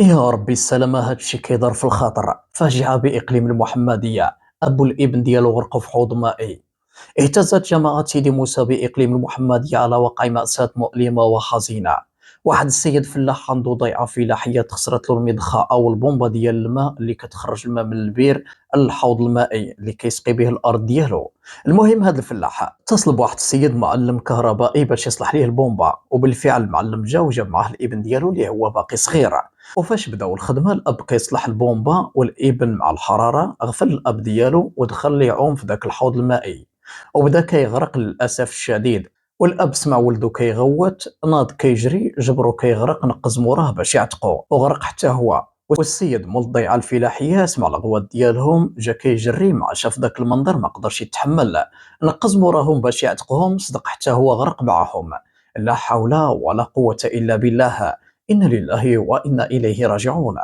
يا ربي السلامة هادشي كيدار في الخاطر، فاجعة بإقليم المحمدية، أبو الابن ديالو غرق في حوض مائي، اهتزت جماعة سيدي موسى بإقليم المحمدية على وقع مأساة مؤلمة وحزينة، واحد السيد فلاح عنده ضيعة فلاحية تخسرت له المضخة أو البومبة ديال الماء اللي كتخرج الماء من البير للحوض المائي اللي كيسقي به الأرض ديالو. المهم هاد الفلاح اتصل بواحد السيد معلم كهربائي باش يصلح ليه البومبة، وبالفعل المعلم جا وجاب معاه الابن ديالو اللي هو باقي صغير. وفاش بداو الخدمة الأب كيصلح البومبا والابن مع الحرارة غفل الأب ديالو ودخل ليه يعوم في داك الحوض المائي، وبدا كيغرق للأسف الشديد. والأب سمع ولدو كيغوت ناض كيجري جبرو كيغرق نقز موراه باش يعتقو وغرق حتى هو. والسيد مول الضيعة الفلاحية سمع الغوات ديالهم جا كيجري مع شاف داك المنظر ما قدرش يتحمل، نقز موراهم باش يعتقهم صدق حتى هو غرق معاهم. لا حول ولا قوة إلا بالله. إنا لله وإنا إليه راجعون.